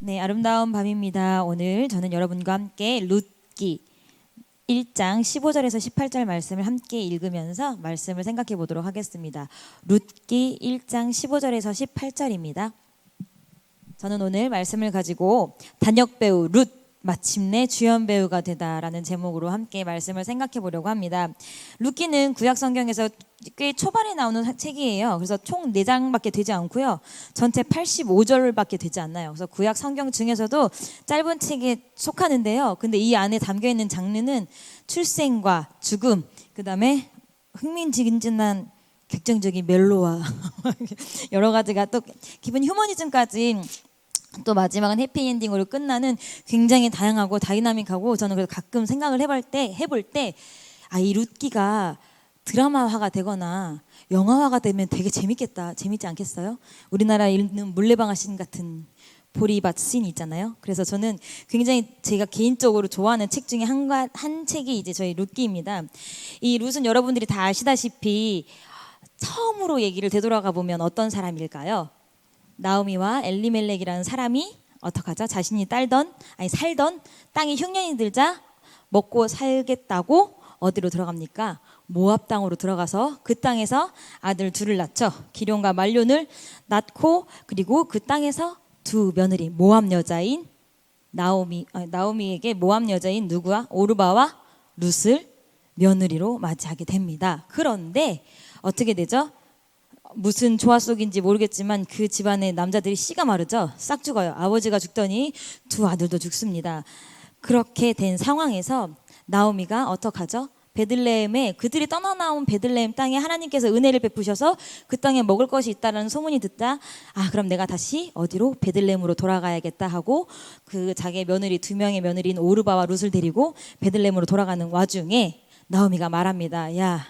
네, 아름다운 밤입니다. 오늘 저는 여러분과 함께 룻기 1장 15절에서 18절 말씀을 함께 읽으면서 말씀을 생각해 보도록 하겠습니다. 룻기 1장 15절에서 18절입니다. 저는 오늘 말씀을 가지고 단역배우 룻 마침내 주연배우가 되다라는 제목으로 함께 말씀을 생각해 보려고 합니다. 룻기는 구약 성경에서 꽤 초반에 나오는 책이에요. 그래서 총 4장밖에 되지 않고요. 전체 85절밖에 되지 않나요. 그래서 구약 성경 중에서도 짧은 책에 속하는데요. 근데 이 안에 담겨 있는 장르는 출생과 죽음, 그다음에 흥미진진한 객정적인 멜로와 여러 가지가 또 기본 휴머니즘까지 또 마지막은 해피엔딩으로 끝나는 굉장히 다양하고 다이나믹하고 저는 그래서 가끔 생각을 해볼 때 이 룻기가 드라마화가 되거나 영화화가 되면 되게 재밌지 않겠어요? 우리나라에 있는 물레방아 씬 같은 보리밭 씬 있잖아요. 그래서 저는 굉장히 제가 개인적으로 좋아하는 책 중에 한 책이 이제 저희 룻기입니다. 이 룻은 여러분들이 다 아시다시피 처음으로 얘기를 되돌아가 보면 어떤 사람일까요? 나오미와 엘리멜렉이라는 사람이 어떡하죠? 자신이 살던 땅이 흉년이 들자 먹고 살겠다고 어디로 들어갑니까? 모압 땅으로 들어가서 그 땅에서 아들 둘을 낳죠. 기럯과 말론을 낳고 그리고 그 땅에서 두 며느리 모압 여자인 나오미에게 모압 여자인 누구와 오르바와 룻을 며느리로 맞이하게 됩니다. 그런데 어떻게 되죠? 무슨 조화 속인지 모르겠지만 그 집안의 남자들이 씨가 마르죠. 싹 죽어요. 아버지가 죽더니 두 아들도 죽습니다. 그렇게 된 상황에서 나오미가 어떡하죠? 베들레헴에 그들이 떠나 나온 베들레헴 땅에 하나님께서 은혜를 베푸셔서 그 땅에 먹을 것이 있다는 소문이 듣자 그럼 내가 다시 어디로 베들레헴으로 돌아가야겠다 하고 그 자기의 며느리 2명의 며느리인 오르바와 룻을 데리고 베들레헴으로 돌아가는 와중에 나오미가 말합니다. 야,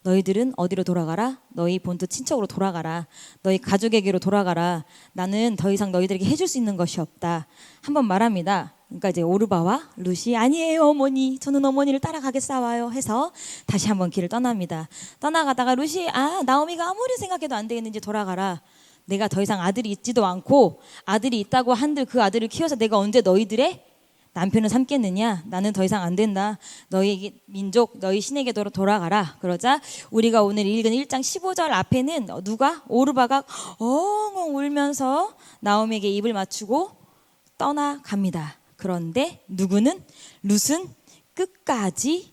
너희들은 어디로 돌아가라? 너희 본토 친척으로 돌아가라. 너희 가족에게로 돌아가라. 나는 더 이상 너희들에게 해줄 수 있는 것이 없다. 한번 말합니다. 그러니까 이제 오르바와 룻이 아니에요 어머니, 저는 어머니를 따라가겠사와요 해서 다시 한번 길을 떠납니다. 떠나가다가 룻이 나오미가 아무리 생각해도 안 되겠는지 돌아가라. 내가 더 이상 아들이 있지도 않고 아들이 있다고 한들 그 아들을 키워서 내가 언제 너희들의 남편을 삼겠느냐? 나는 더 이상 안 된다. 너희 민족, 너희 신에게 돌아가라. 그러자 우리가 오늘 읽은 1장 15절 앞에는 누가? 오르바가 엉엉 울면서 나오미에게 입을 맞추고 떠나갑니다. 그런데 룻은 끝까지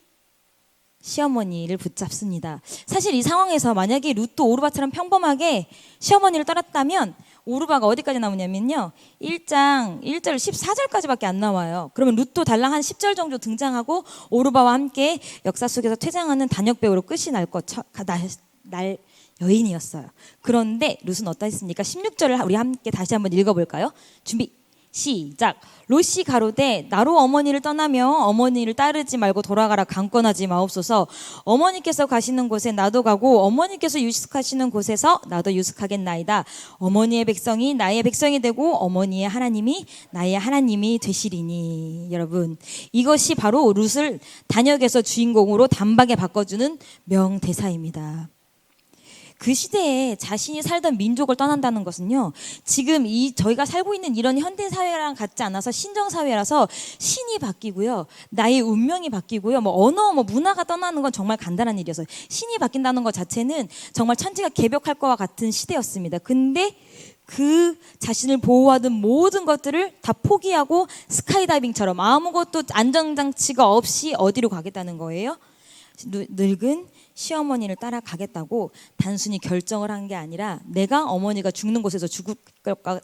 시어머니를 붙잡습니다. 사실 이 상황에서 만약에 룻도 오르바처럼 평범하게 시어머니를 따랐다면 오르바가 어디까지 나오냐면요 1장 1절 14절까지밖에 안 나와요. 그러면 룻도 달랑 한 10절 정도 등장하고 오르바와 함께 역사 속에서 퇴장하는 단역배우로 끝이 날 여인이었어요. 그런데 룻은 어떠했습니까? 16절을 우리 함께 다시 한번 읽어볼까요? 준비 시작. 롯이 가로되 나로 어머니를 떠나며 어머니를 따르지 말고 돌아가라. 강권하지 마옵소서. 어머니께서 가시는 곳에 나도 가고 어머니께서 유숙하시는 곳에서 나도 유숙하겠나이다. 어머니의 백성이 나의 백성이 되고 어머니의 하나님이 나의 하나님이 되시리니. 여러분, 이것이 바로 룻을 단역에서 주인공으로 단박에 바꿔주는 명대사입니다. 그 시대에 자신이 살던 민족을 떠난다는 것은요, 지금 저희가 살고 있는 이런 현대 사회랑 같지 않아서 신정 사회라서 신이 바뀌고요, 나의 운명이 바뀌고요, 언어, 문화가 떠나는 건 정말 간단한 일이었어요. 신이 바뀐다는 것 자체는 정말 천지가 개벽할 것과 같은 시대였습니다. 근데 그 자신을 보호하던 모든 것들을 다 포기하고 스카이다이빙처럼 아무것도 안전장치가 없이 어디로 가겠다는 거예요? 늙은 시어머니를 따라가겠다고 단순히 결정을 한 게 아니라 내가 어머니가 죽는 곳에서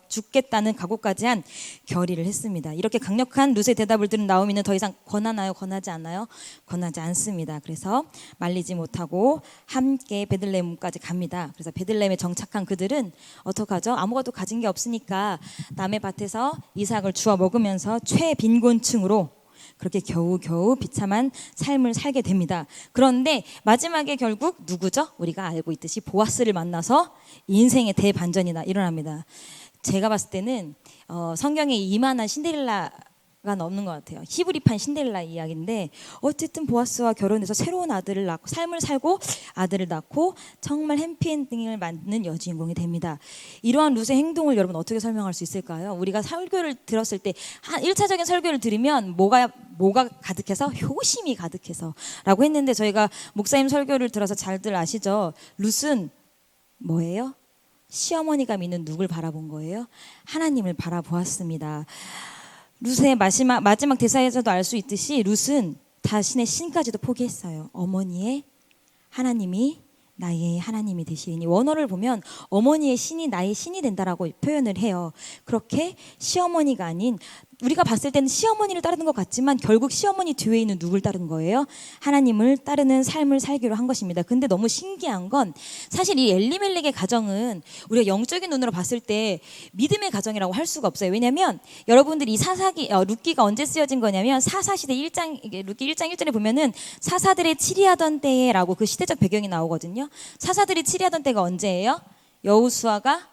죽겠다는 각오까지 한 결의를 했습니다. 이렇게 강력한 룻의 대답을 들은 나오미는 더 이상 권하나요? 권하지 않나요? 권하지 않습니다. 그래서 말리지 못하고 함께 베들레헴까지 갑니다. 그래서 베들레헴에 정착한 그들은 어떡하죠? 아무것도 가진 게 없으니까 남의 밭에서 이삭을 주워 먹으면서 최빈곤층으로 그렇게 겨우겨우 비참한 삶을 살게 됩니다. 그런데 마지막에 결국 누구죠? 우리가 알고 있듯이 보아스를 만나서 인생의 대반전이 일어납니다. 제가 봤을 때는 성경에 이만한 신데렐라 가 없는 것 같아요. 히브리판 신데렐라 이야기인데 어쨌든 보아스와 결혼해서 새로운 아들을 낳고 삶을 살고 아들을 낳고 정말 해피엔딩을 만드는 여주인공이 됩니다. 이러한 룻의 행동을 여러분 어떻게 설명할 수 있을까요? 우리가 설교를 들었을 때 1차적인 설교를 들으면 뭐가 가득해서 효심이 가득해서 라고 했는데 저희가 목사님 설교를 들어서 잘들 아시죠? 룻은 뭐예요? 시어머니가 믿는 누굴 바라본 거예요? 하나님을 바라보았습니다. 룻의 마지막 대사에서도 알 수 있듯이 룻은 자신의 신까지도 포기했어요. 어머니의 하나님이 나의 하나님이 되시리니, 원어를 보면 어머니의 신이 나의 신이 된다라고 표현을 해요. 그렇게 시어머니가 아닌, 우리가 봤을 때는 시어머니를 따르는 것 같지만 결국 시어머니 뒤에 있는 누굴 따른 거예요? 하나님을 따르는 삶을 살기로 한 것입니다. 근데 너무 신기한 건 사실 이 엘리멜렉의 가정은 우리가 영적인 눈으로 봤을 때 믿음의 가정이라고 할 수가 없어요. 왜냐하면 여러분들 이 룻기가 언제 쓰여진 거냐면 사사시대 1장, 룻기 1장 1절에 보면은 사사들의 치리하던 때라고 그 시대적 배경이 나오거든요. 사사들이 치리하던 때가 언제예요? 여호수아가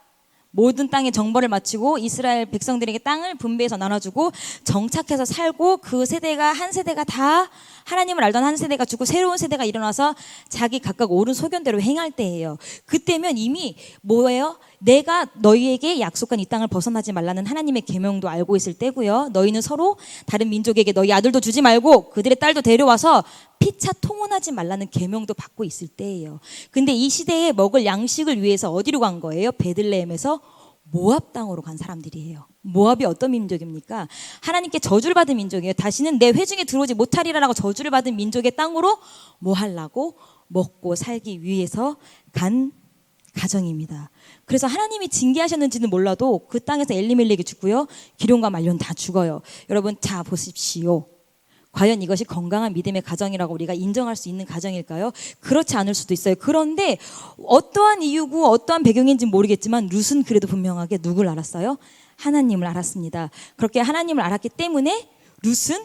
모든 땅에 정벌을 마치고 이스라엘 백성들에게 땅을 분배해서 나눠주고 정착해서 살고, 그 세대가 한 세대가 다 하나님을 알던 한 세대가 죽고 새로운 세대가 일어나서 자기 각각 옳은 소견대로 행할 때예요. 그때면 이미 뭐예요? 내가 너희에게 약속한 이 땅을 벗어나지 말라는 하나님의 계명도 알고 있을 때고요. 너희는 서로 다른 민족에게 너희 아들도 주지 말고 그들의 딸도 데려와서 피차 통혼하지 말라는 계명도 받고 있을 때예요. 근데 이 시대에 먹을 양식을 위해서 어디로 간 거예요? 베들레헴에서 모압 땅으로 간 사람들이에요. 모압이 어떤 민족입니까? 하나님께 저주를 받은 민족이에요. 다시는 내 회중에 들어오지 못하리라라고 저주를 받은 민족의 땅으로 뭐 하려고? 먹고 살기 위해서 간 가정입니다. 그래서 하나님이 징계하셨는지는 몰라도 그 땅에서 엘리멜렉이 죽고요, 기럯과 말론 다 죽어요. 여러분, 자 보십시오. 과연 이것이 건강한 믿음의 가정이라고 우리가 인정할 수 있는 가정일까요? 그렇지 않을 수도 있어요. 그런데 어떠한 이유고 어떠한 배경인지는 모르겠지만 룻은 그래도 분명하게 누굴 알았어요? 하나님을 알았습니다. 그렇게 하나님을 알았기 때문에 룻은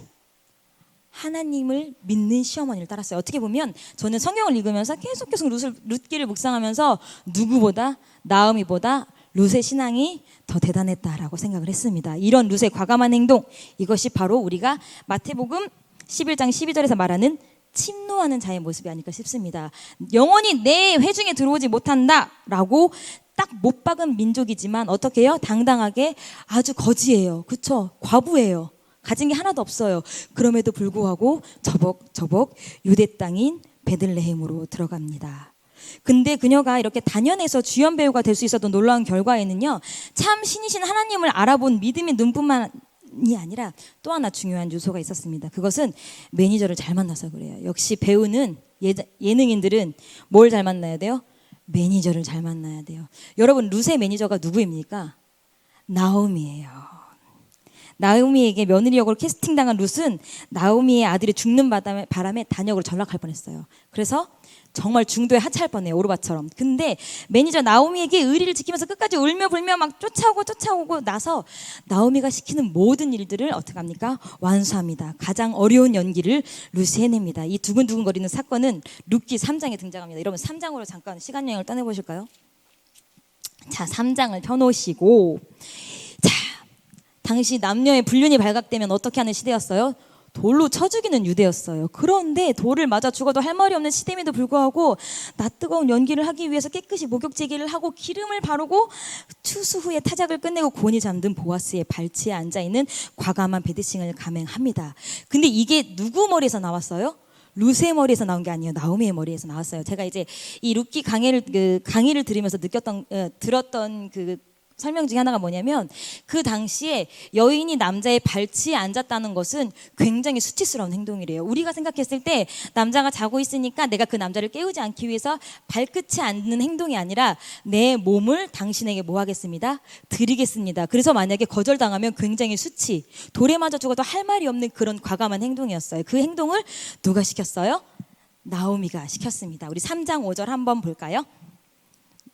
하나님을 믿는 시어머니를 따랐어요. 어떻게 보면 저는 성경을 읽으면서 계속 룻기를 묵상하면서 누구보다, 나오미보다 룻의 신앙이 더 대단했다라고 생각을 했습니다. 이런 룻의 과감한 행동, 이것이 바로 우리가 마태복음 11장 12절에서 말하는 침노하는 자의 모습이 아닐까 싶습니다. 영원히 내 회중에 들어오지 못한다라고 딱 못 박은 민족이지만 어떻게 해요? 당당하게 아주 거지예요. 그렇죠? 과부예요. 가진 게 하나도 없어요. 그럼에도 불구하고 저벅 유대 땅인 베들레헴으로 들어갑니다. 근데 그녀가 이렇게 단연해서 주연 배우가 될 수 있었던 놀라운 결과에는요, 참 신이신 하나님을 알아본 믿음의 눈뿐만이 아니라 또 하나 중요한 요소가 있었습니다. 그것은 매니저를 잘 만나서 그래요. 역시 배우는, 예능인들은 뭘 잘 만나야 돼요? 매니저를 잘 만나야 돼요. 여러분, 룻의 매니저가 누구입니까? 나오미예요. 나오미에게 며느리 역으로 캐스팅당한 룻은 나오미의 아들이 죽는 바람에 단역으로 전락할 뻔했어요. 그래서 정말 중도에 하차할 뻔해요. 오르바처럼. 근데 매니저 나오미에게 의리를 지키면서 끝까지 울며 불며 막 쫓아오고 나서 나오미가 시키는 모든 일들을 어떻게 합니까? 완수합니다. 가장 어려운 연기를 룻이 해냅니다. 이 두근두근거리는 사건은 룻기 3장에 등장합니다. 여러분, 3장으로 잠깐 시간여행을 떠내보실까요? 자, 3장을 펴놓으시고, 자, 당시 남녀의 불륜이 발각되면 어떻게 하는 시대였어요? 돌로 쳐 죽이는 유대였어요. 그런데 돌을 맞아 죽어도 할 말이 없는 시대임에도 불구하고 낯뜨거운 연기를 하기 위해서 깨끗이 목욕제기를 하고 기름을 바르고 추수 후에 타작을 끝내고 곤히 잠든 보아스의 발치에 앉아있는 과감한 배드싱을 감행합니다. 근데 이게 누구 머리에서 나왔어요? 룻의 머리에서 나온 게 아니에요. 나오미의 머리에서 나왔어요. 제가 이제 이 룻기 강의를 들으면서 들었던 그 설명 중에 하나가 뭐냐면, 그 당시에 여인이 남자의 발치에 앉았다는 것은 굉장히 수치스러운 행동이래요. 우리가 생각했을 때 남자가 자고 있으니까 내가 그 남자를 깨우지 않기 위해서 발끝에 앉는 행동이 아니라 내 몸을 당신에게 뭐 하겠습니다? 드리겠습니다. 그래서 만약에 거절당하면 굉장히 돌에 맞아 죽어도 할 말이 없는 그런 과감한 행동이었어요. 그 행동을 누가 시켰어요? 나오미가 시켰습니다. 우리 3장 5절 한번 볼까요?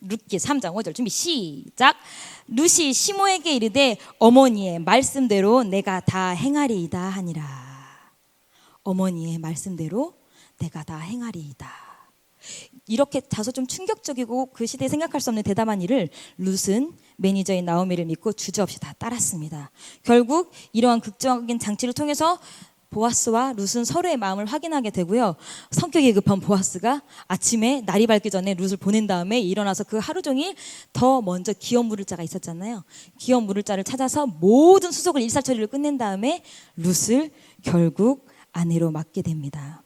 룻기 3장 5절 준비 시작. 룻이 시모에게 이르되 어머니의 말씀대로 내가 다 행하리이다 하니라. 어머니의 말씀대로 내가 다 행하리이다. 이렇게 다소 좀 충격적이고 그 시대에 생각할 수 없는 대담한 일을 룻은 매니저인 나오미를 믿고 주저없이 다 따랐습니다. 결국 이러한 극적인 장치를 통해서 보아스와 룻은 서로의 마음을 확인하게 되고요. 성격이 급한 보아스가 아침에 날이 밝기 전에 룻을 보낸 다음에 일어나서 그 하루 종일 더 먼저 기업 물을 자가 있었잖아요. 기업 물을 자를 찾아서 모든 수속을 일사처리를 끝낸 다음에 룻을 결국 아내로 맡게 됩니다.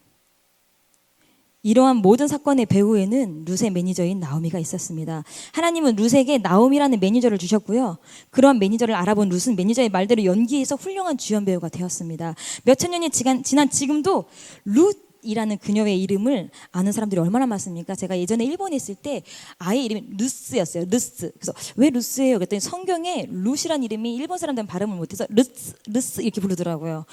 이러한 모든 사건의 배후에는 룻의 매니저인 나오미가 있었습니다. 하나님은 룻에게 나오미라는 매니저를 주셨고요. 그런 매니저를 알아본 룻은 매니저의 말대로 연기해서 훌륭한 주연 배우가 되었습니다. 몇천 년이 지난 지금도 룻이라는 그녀의 이름을 아는 사람들이 얼마나 많습니까? 제가 예전에 일본에 있을 때 아이 이름이 루스였어요. 루스. 그래서 왜 루스예요? 그랬더니 성경에 룻이라는 이름이 일본 사람들은 발음을 못해서 루스 이렇게 부르더라고요.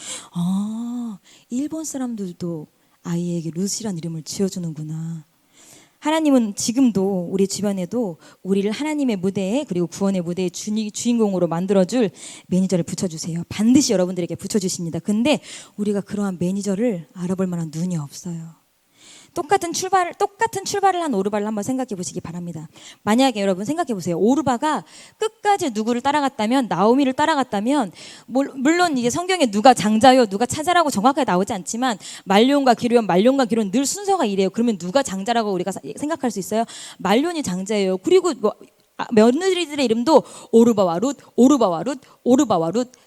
일본 사람들도 아이에게 룻이란 이름을 지어주는구나. 하나님은 지금도 우리 주변에도 우리를 하나님의 무대에 그리고 구원의 무대의 주인공으로 만들어줄 매니저를 붙여주세요. 반드시 여러분들에게 붙여주십니다. 근데 우리가 그러한 매니저를 알아볼 만한 눈이 없어요. 똑같은 출발을 한 오르바를 한번 생각해 보시기 바랍니다. 만약에 여러분 생각해 보세요. 오르바가 끝까지 누구를 따라갔다면, 나오미를 따라갔다면, 물론 이게 성경에 누가 장자요, 누가 차자라고 정확하게 나오지 않지만 말론과 기르온, 늘 순서가 이래요. 그러면 누가 장자라고 우리가 생각할 수 있어요? 말론이 장자예요. 그리고 며느리들의 이름도 오르바와 룻.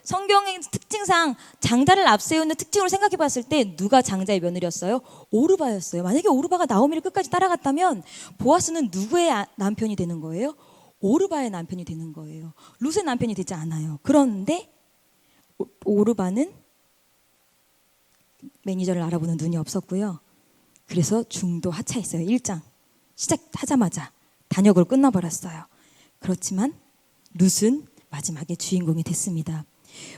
성경의 특징상 장자를 앞세우는 특징으로 생각해 봤을 때 누가 장자의 며느리였어요? 오르바였어요. 만약에 오르바가 나오미를 끝까지 따라갔다면 보아스는 누구의 남편이 되는 거예요? 오르바의 남편이 되는 거예요. 룻의 남편이 되지 않아요. 그런데 오르바는 매니저를 알아보는 눈이 없었고요. 그래서 중도 하차했어요. 1장 시작하자마자 단역으로 끝나버렸어요. 그렇지만 룻은 마지막에 주인공이 됐습니다.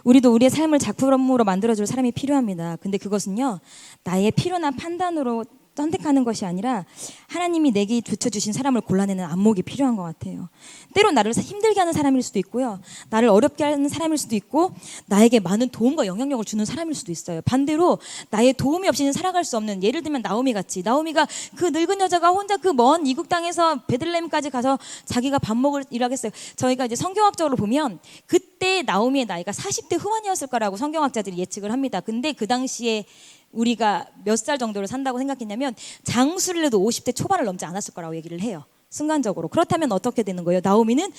우리도 우리의 삶을 작품으로 만들어줄 사람이 필요합니다. 근데 그것은요, 나의 필요나 판단으로 선택하는 것이 아니라 하나님이 내게 붙여주신 사람을 골라내는 안목이 필요한 것 같아요. 때론 나를 힘들게 하는 사람일 수도 있고요, 나를 어렵게 하는 사람일 수도 있고, 나에게 많은 도움과 영향력을 주는 사람일 수도 있어요. 반대로 나의 도움이 없이는 살아갈 수 없는, 예를 들면 나오미 같이, 나오미가 그 늙은 여자가 혼자 그 먼 이국 땅에서 베들레헴까지 가서 자기가 밥 먹을 일하겠어요. 저희가 이제 성경학적으로 보면 그때 나오미의 나이가 40대 후반이었을 거라고 성경학자들이 예측을 합니다. 근데 그 당시에 우리가 몇 살 정도를 산다고 생각했냐면 장수를 해도 50대 초반을 넘지 않았을 거라고 얘기를 해요. 순간적으로. 그렇다면 어떻게 되는 거예요? 나오미는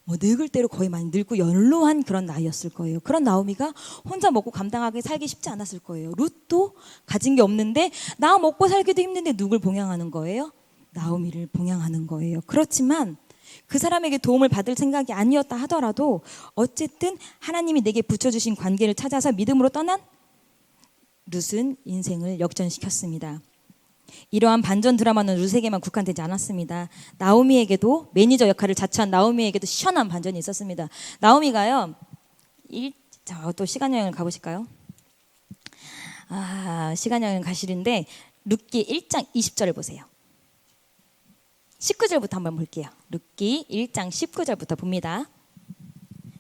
늙을 대로 거의 많이 늙고 연로한 그런 나이였을 거예요. 그런 나오미가 혼자 먹고 감당하게 살기 쉽지 않았을 거예요. 룻도 가진 게 없는데 나 먹고 살기도 힘든데 누굴 봉양하는 거예요? 나오미를 봉양하는 거예요. 그렇지만 그 사람에게 도움을 받을 생각이 아니었다 하더라도 어쨌든 하나님이 내게 붙여주신 관계를 찾아서 믿음으로 떠난 룻은 인생을 역전시켰습니다. 이러한 반전 드라마는 룻에게만 국한되지 않았습니다. 나오미에게도, 매니저 역할을 자처한 나오미에게도 시원한 반전이 있었습니다. 나오미가요, 또 시간여행을 가보실까요? 시간여행 가시는데 룻기 1장 20절을 보세요. 19절부터 한번 볼게요. 룻기 1장 19절부터 봅니다.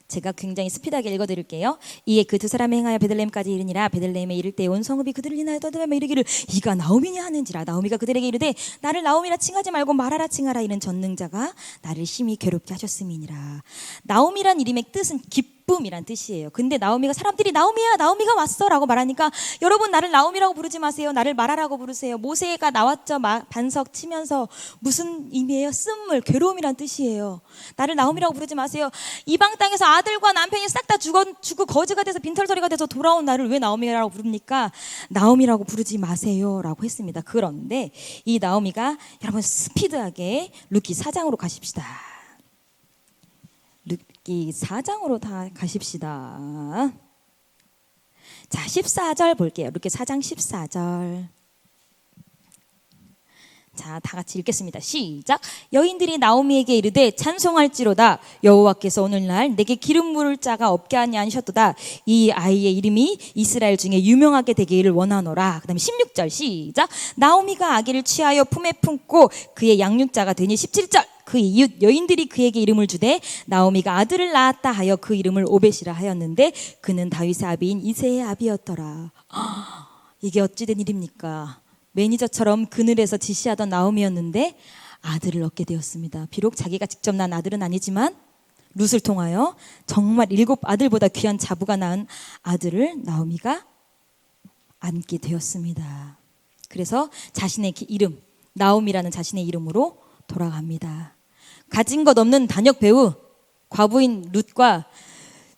제가 굉장히 스피드하게 읽어드릴게요. 이에 그 두 사람이 행하여 베들레헴까지 이르니라. 베들레헴에 이를 때 온 성읍이 그들을 인하여 떠들며 이르기를 이가 나오미냐 하는지라. 나오미가 그들에게 이르되 나를 나오미라 칭하지 말고 마라라 칭하라. 이는 전능자가 나를 심히 괴롭게 하셨음이니라. 나오미란 이름의 뜻은 기쁨이란 뜻이에요. 근데 나오미가, 사람들이 나오미야, 나오미가 왔어 라고 말하니까 여러분, 나를 나오미라고 부르지 마세요. 나를 마라라고 부르세요. 모세가 나왔죠. 반석 치면서. 무슨 의미예요? 쓴물, 괴로움이란 뜻이에요. 나를 나오미라고 부르지 마세요. 이방 땅에서 아들과 남편이 싹 다 죽고 거지가 돼서 빈털터리가 돼서 돌아온 나를 왜 나오미라고 부릅니까? 나오미라고 부르지 마세요 라고 했습니다. 그런데 이 나오미가, 여러분 스피드하게 룻기 4장으로 가십시다. 룻기 4장으로 다 가십시다. 자, 14절 볼게요. 룻기 4장 14절. 자, 다 같이 읽겠습니다. 시작. 여인들이 나오미에게 이르되 찬송할지로다. 여호와께서 오늘날 내게 기름 부을 자가 없게 하니 아니셨도다. 이 아이의 이름이 이스라엘 중에 유명하게 되기를 원하노라. 그 다음에 16절 시작. 나오미가 아기를 취하여 품에 품고 그의 양육자가 되니 17절. 그 이웃 여인들이 그에게 이름을 주되 나오미가 아들을 낳았다 하여 그 이름을 오벳이라 하였는데 그는 다윗의 아비인 이새의 아비였더라. 이게 어찌된 일입니까? 매니저처럼 그늘에서 지시하던 나오미였는데 아들을 얻게 되었습니다. 비록 자기가 직접 낳은 아들은 아니지만 룻을 통하여 정말 7 아들보다 귀한 자부가 낳은 아들을 나오미가 안게 되었습니다. 그래서 자신의 이름 나오미라는 자신의 이름으로 돌아갑니다. 가진 것 없는 단역 배우 과부인 룻과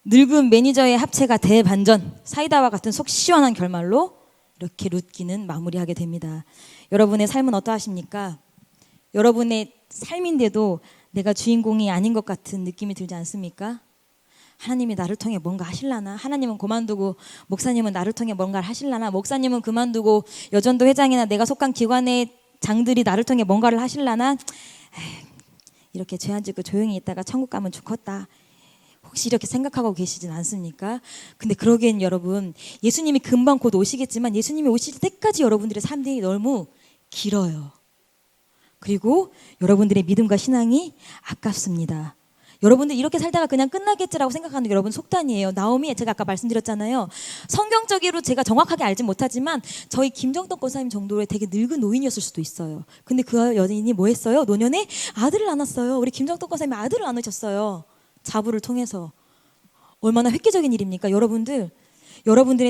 늙은 매니저의 합체가 대반전, 사이다와 같은 속 시원한 결말로 이렇게 룻기는 마무리하게 됩니다. 여러분의 삶은 어떠하십니까? 여러분의 삶인데도 내가 주인공이 아닌 것 같은 느낌이 들지 않습니까? 하나님이 나를 통해 뭔가 하실라나? 하나님은 그만두고 목사님은 나를 통해 뭔가를 하실라나? 목사님은 그만두고 여전도 회장이나 내가 속한 기관의 장들이 나를 통해 뭔가를 하실라나? 에이, 이렇게 죄 안 짓고 조용히 있다가 천국 가면 좋겠다. 혹시 이렇게 생각하고 계시진 않습니까? 근데 그러기엔 여러분, 예수님이 금방 곧 오시겠지만 예수님이 오실 때까지 여러분들의 삶이 너무 길어요. 그리고 여러분들의 믿음과 신앙이 아깝습니다. 여러분들 이렇게 살다가 그냥 끝나겠지라고 생각하는 게 여러분 속단이에요. 나오미, 제가 아까 말씀드렸잖아요. 성경적으로 제가 정확하게 알진 못하지만 저희 김정덕 권사님 정도의 되게 늙은 노인이었을 수도 있어요. 근데 그 여인이 뭐 했어요? 노년에 아들을 낳았어요. 우리 김정덕 권사님이 아들을 낳으셨어요. 자부를 통해서. 얼마나 획기적인 일입니까? 여러분들의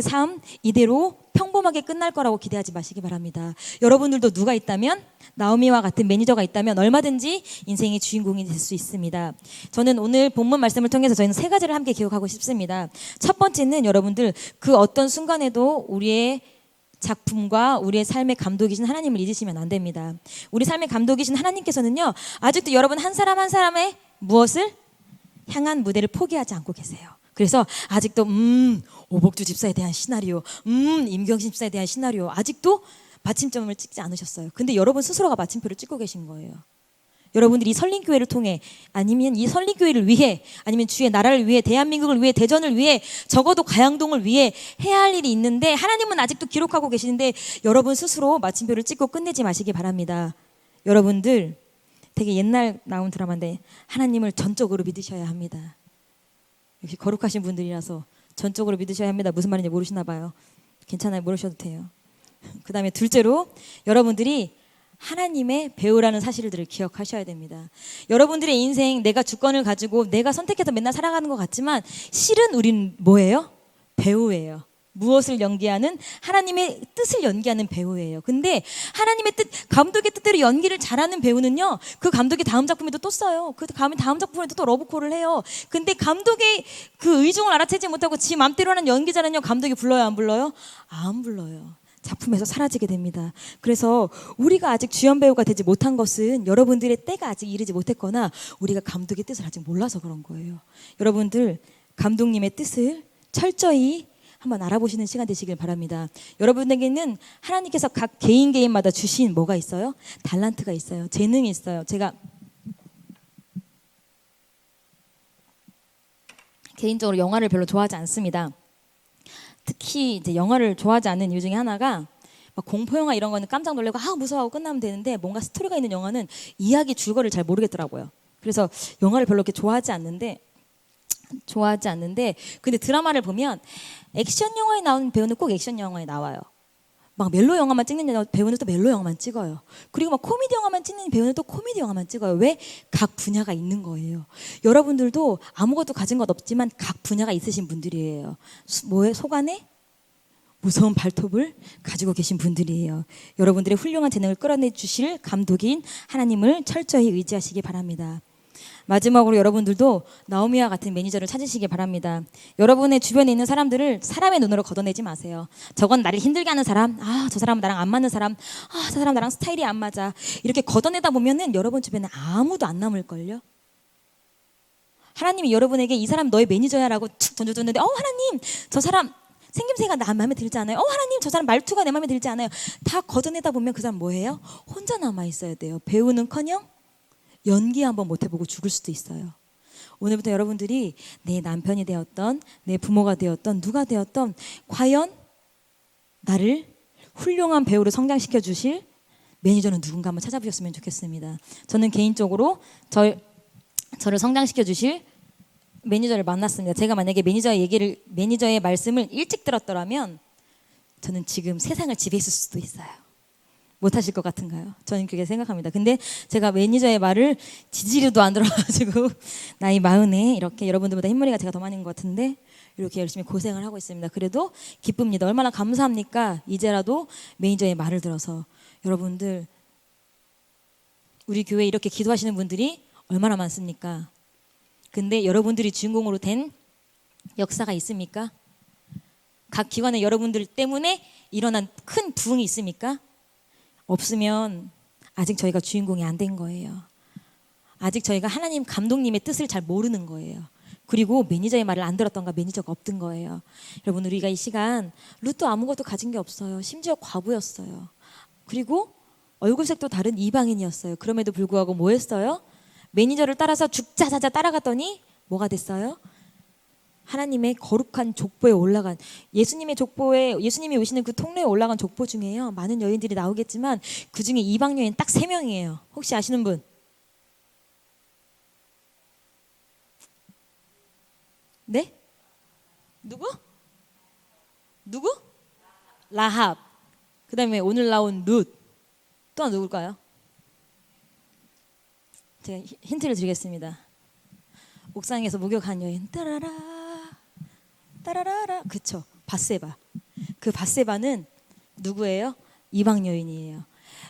삶 이대로 평범하게 끝날 거라고 기대하지 마시기 바랍니다. 여러분들도 누가 있다면, 나오미와 같은 매니저가 있다면 얼마든지 인생의 주인공이 될 수 있습니다. 저는 오늘 본문 말씀을 통해서 저희는 3가지를 함께 기억하고 싶습니다. 첫 번째는 여러분들 그 어떤 순간에도 우리의 작품과 우리의 삶의 감독이신 하나님을 잊으시면 안 됩니다. 우리 삶의 감독이신 하나님께서는요, 아직도 여러분 한 사람 한 사람의 무엇을 향한 무대를 포기하지 않고 계세요. 그래서 아직도 오복주 집사에 대한 시나리오, 임경신 집사에 대한 시나리오, 아직도 마침점을 찍지 않으셨어요. 근데 여러분 스스로가 마침표를 찍고 계신 거예요. 여러분들이 이 설린교회를 통해, 아니면 이 설린교회를 위해, 아니면 주의 나라를 위해, 대한민국을 위해, 대전을 위해, 적어도 가양동을 위해 해야 할 일이 있는데 하나님은 아직도 기록하고 계시는데 여러분 스스로 마침표를 찍고 끝내지 마시기 바랍니다. 여러분들 되게 옛날 나온 드라마인데 하나님을 전적으로 믿으셔야 합니다. 역시 거룩하신 분들이라서 전적으로 믿으셔야 합니다. 무슨 말인지 모르시나 봐요. 괜찮아요. 모르셔도 돼요. 그 다음에 둘째로 여러분들이 하나님의 배우라는 사실들을 기억하셔야 됩니다. 여러분들의 인생, 내가 주권을 가지고 내가 선택해서 맨날 살아가는 것 같지만 실은 우린 뭐예요? 배우예요. 무엇을 연기하는? 하나님의 뜻을 연기하는 배우예요. 근데 하나님의 뜻, 감독의 뜻대로 연기를 잘하는 배우는요, 그 감독이 다음 작품에도 또 써요. 그 다음 작품에도 또 러브콜을 해요. 근데 감독의 그 의중을 알아채지 못하고 지 맘대로 하는 연기자는요, 감독이 불러요, 안 불러요? 안 불러요. 작품에서 사라지게 됩니다. 그래서 우리가 아직 주연 배우가 되지 못한 것은 여러분들의 때가 아직 이르지 못했거나 우리가 감독의 뜻을 아직 몰라서 그런 거예요. 여러분들 감독님의 뜻을 철저히 한번 알아보시는 시간 되시길 바랍니다. 여러분에게는 하나님께서 각 개인마다 주신 뭐가 있어요? 달란트가 있어요. 재능이 있어요. 제가 개인적으로 영화를 별로 좋아하지 않습니다. 특히 이제 영화를 좋아하지 않는 이유 중에 하나가 막 공포 영화 이런 거는 깜짝 놀라고 무서워하고 끝나면 되는데 뭔가 스토리가 있는 영화는 이야기 줄거리를 잘 모르겠더라고요. 그래서 영화를 별로 이렇게 좋아하지 않는데 근데 드라마를 보면 액션 영화에 나오는 배우는 꼭 액션 영화에 나와요. 막 멜로 영화만 찍는 배우는 또 멜로 영화만 찍어요. 그리고 막 코미디 영화만 찍는 배우는 또 코미디 영화만 찍어요. 왜? 각 분야가 있는 거예요. 여러분들도 아무것도 가진 것 없지만 각 분야가 있으신 분들이에요. 속 안에 무서운 발톱을 가지고 계신 분들이에요. 여러분들의 훌륭한 재능을 끌어내 주실 감독인 하나님을 철저히 의지하시기 바랍니다. 마지막으로 여러분들도 나오미와 같은 매니저를 찾으시기 바랍니다. 여러분의 주변에 있는 사람들을 사람의 눈으로 걷어내지 마세요. 저건 나를 힘들게 하는 사람, 저 사람은 나랑 안 맞는 사람, 저 사람 나랑 스타일이 안 맞아. 이렇게 걷어내다 보면은 여러분 주변에 아무도 안 남을걸요. 하나님이 여러분에게 이 사람 너의 매니저야라고 툭 던져줬는데 하나님 저 사람 생김새가 나 마음에 들지 않아요. 하나님 저 사람 말투가 내 마음에 들지 않아요. 다 걷어내다 보면 그 사람 뭐예요? 혼자 남아 있어야 돼요. 배우는커녕 연기 한번 못 해보고 죽을 수도 있어요. 오늘부터 여러분들이 내 남편이 되었던, 내 부모가 되었던, 누가 되었던 과연 나를 훌륭한 배우로 성장시켜 주실 매니저는 누군가 한번 찾아보셨으면 좋겠습니다. 저는 개인적으로 저를 성장시켜 주실 매니저를 만났습니다. 제가 만약에 매니저의 말씀을 일찍 들었더라면 저는 지금 세상을 지배했을 수도 있어요. 못하실 것 같은가요? 저는 그렇게 생각합니다. 근데 제가 매니저의 말을 지지리도 안 들어가지고 나이 40에 이렇게 여러분들보다 흰머리가 제가 더 많은 것 같은데 이렇게 열심히 고생을 하고 있습니다. 그래도 기쁩니다. 얼마나 감사합니까? 이제라도 매니저의 말을 들어서. 여러분들, 우리 교회에 이렇게 기도하시는 분들이 얼마나 많습니까? 근데 여러분들이 주인공으로 된 역사가 있습니까? 각 기관의 여러분들 때문에 일어난 큰 부흥이 있습니까? 없으면 아직 저희가 주인공이 안 된 거예요. 아직 저희가 하나님 감독님의 뜻을 잘 모르는 거예요. 그리고 매니저의 말을 안 들었던가 매니저가 없던 거예요. 여러분, 우리가 이 시간 룻도 아무것도 가진 게 없어요. 심지어 과부였어요. 그리고 얼굴색도 다른 이방인이었어요. 그럼에도 불구하고 뭐 했어요? 매니저를 따라서 죽자자자 따라갔더니 뭐가 됐어요? 하나님의 거룩한 족보에 올라간, 예수님의 족보에, 예수님이 오시는 그 통로에 올라간 족보 중에요, 많은 여인들이 나오겠지만 그 중에 이방 여인 딱 3명이에요. 혹시 아시는 분? 네? 누구? 라합. 그 다음에 오늘 나온 룻. 또 누굴까요? 제가 힌트를 드리겠습니다. 옥상에서 목욕한 여인. 따라라라. 그쵸, 밧세바. 그 밧세바는 누구예요? 이방 여인이에요.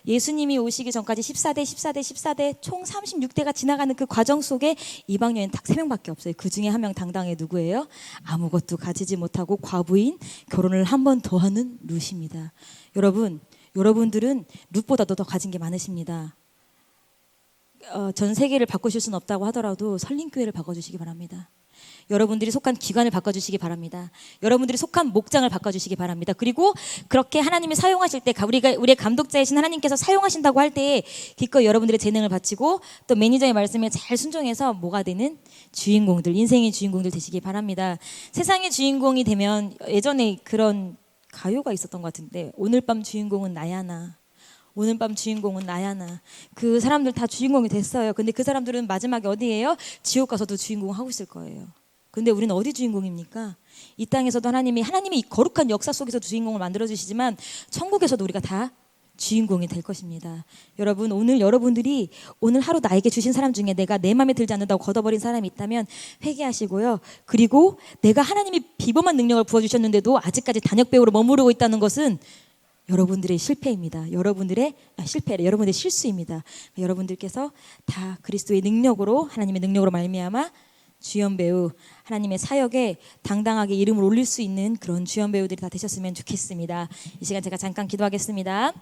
예수님이 오시기 전까지 14대 총 36대가 지나가는 그 과정 속에 이방 여인 딱 3명밖에 없어요. 그 중에 한 명 당당해. 누구예요? 아무것도 가지지 못하고 과부인, 결혼을 한 번 더 하는 룻입니다. 여러분들은 룻보다도 더 가진 게 많으십니다. 전 세계를 바꾸실 수는 없다고 하더라도 설림교회를 바꿔주시기 바랍니다. 여러분들이 속한 기관을 바꿔주시기 바랍니다. 여러분들이 속한 목장을 바꿔주시기 바랍니다. 그리고 그렇게 하나님이 사용하실 때, 우리의 감독자이신 하나님께서 사용하신다고 할 때 기꺼이 여러분들의 재능을 바치고 또 매니저의 말씀에 잘 순종해서 뭐가 되는 주인공들, 인생의 주인공들 되시기 바랍니다. 세상의 주인공이 되면, 예전에 그런 가요가 있었던 것 같은데, 오늘 밤 주인공은 나야 나. 오늘 밤 주인공은 나야 나. 그 사람들 다 주인공이 됐어요. 근데 그 사람들은 마지막에 어디예요? 지옥 가서도 주인공 하고 있을 거예요. 근데 우리는 어디 주인공입니까? 이 땅에서도 하나님이 이 거룩한 역사 속에서 주인공을 만들어주시지만 천국에서도 우리가 다 주인공이 될 것입니다. 여러분, 오늘 여러분들이 오늘 하루 나에게 주신 사람 중에 내가 내 마음에 들지 않는다고 걷어버린 사람이 있다면 회개하시고요. 그리고 내가 하나님이 비범한 능력을 부어주셨는데도 아직까지 단역배우로 머무르고 있다는 것은 여러분들의 실패입니다. 여러분들의 실수입니다. 여러분들께서 다 그리스도의 능력으로, 하나님의 능력으로 말미암아 주연 배우, 하나님의 사역에 당당하게 이름을 올릴 수 있는 그런 주연 배우들이 다 되셨으면 좋겠습니다. 이 시간 제가 잠깐 기도하겠습니다.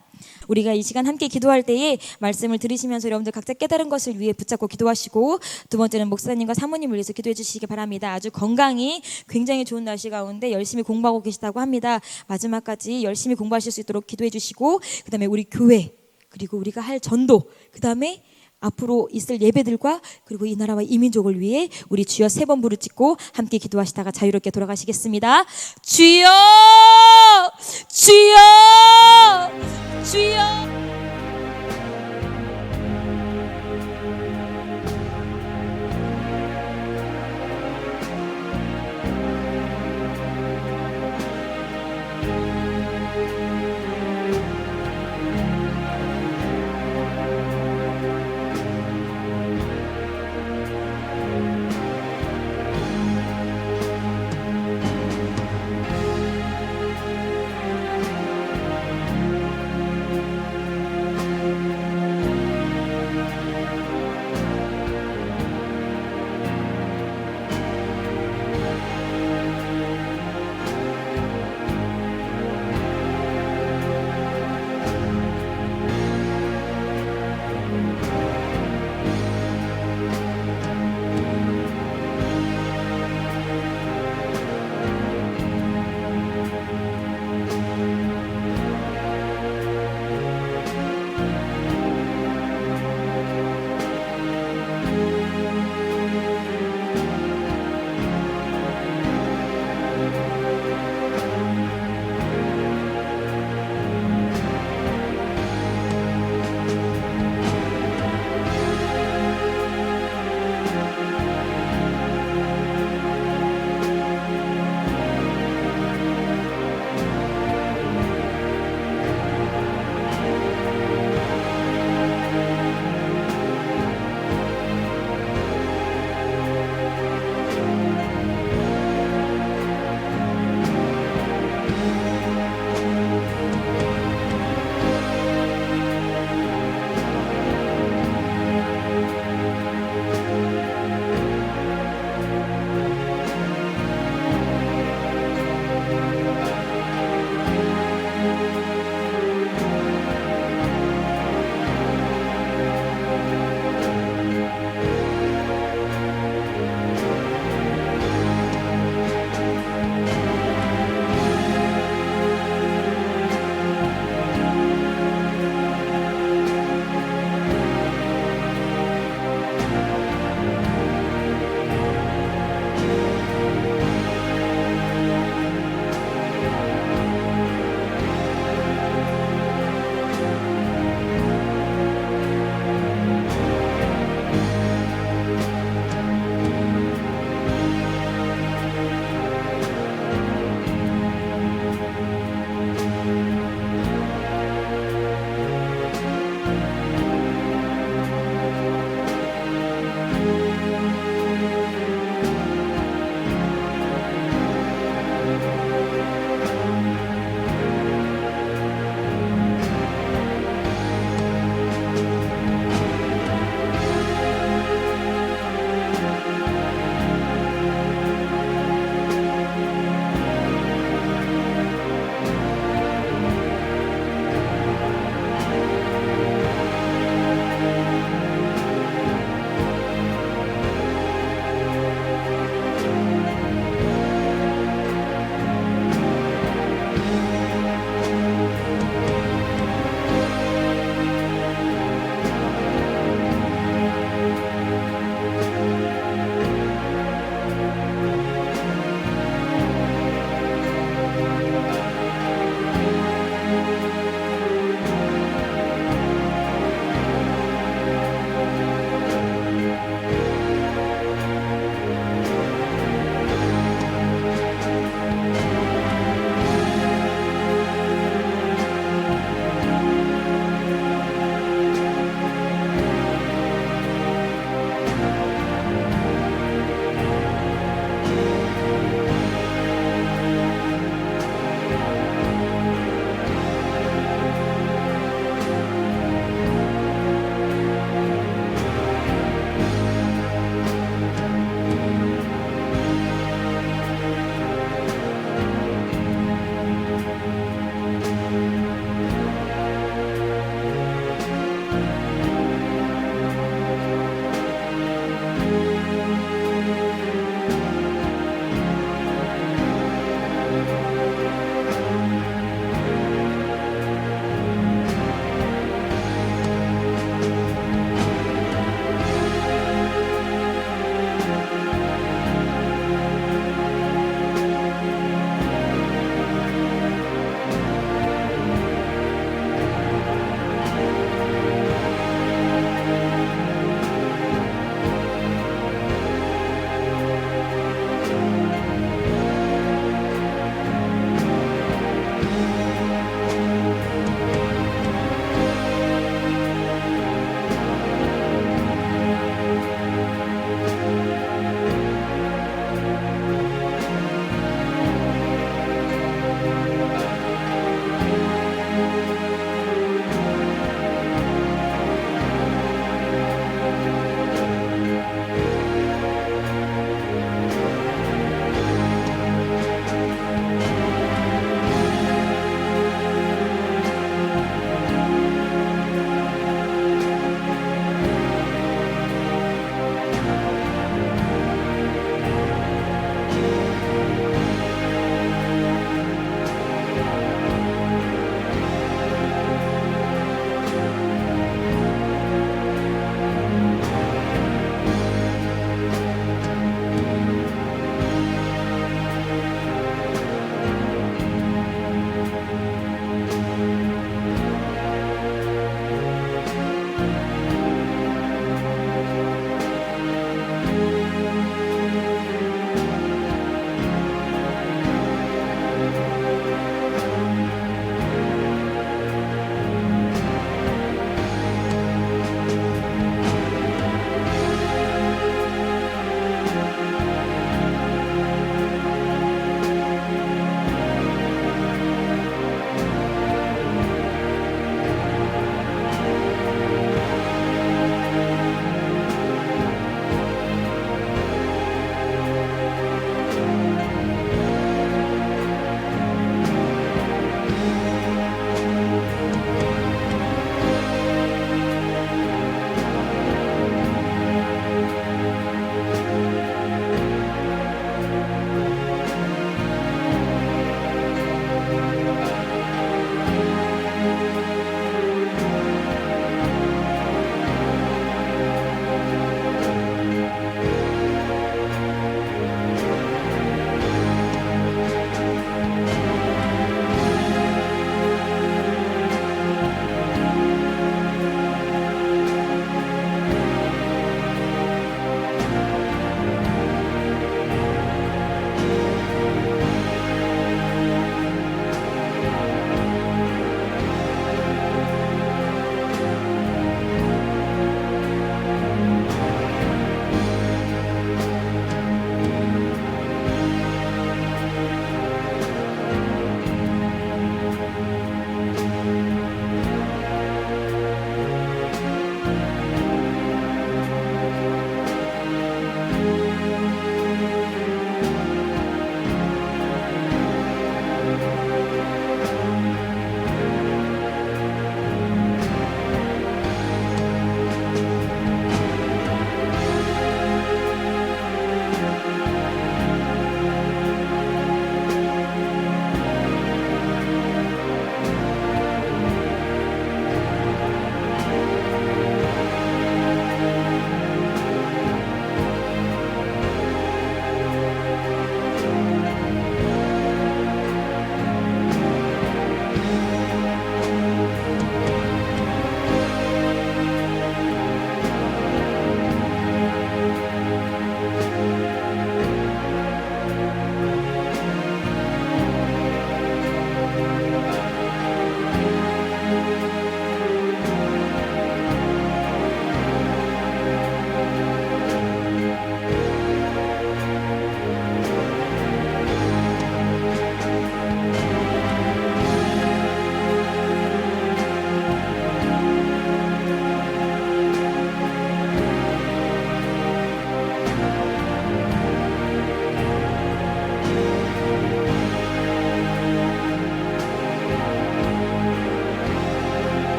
우리가 이 시간 함께 기도할 때에 말씀을 들으시면서 여러분들 각자 깨달은 것을 위해 붙잡고 기도하시고, 두 번째는 목사님과 사모님을 위해서 기도해 주시기 바랍니다. 아주 건강히 굉장히 좋은 날씨 가운데 열심히 공부하고 계시다고 합니다. 마지막까지 열심히 공부하실 수 있도록 기도해 주시고, 그 다음에 우리 교회, 그리고 우리가 할 전도, 그 다음에 앞으로 있을 예배들과 그리고 이 나라와 이 민족을 위해 우리 주여 3번 부르짖고 함께 기도하시다가 자유롭게 돌아가시겠습니다. 주여, 주여, 주여.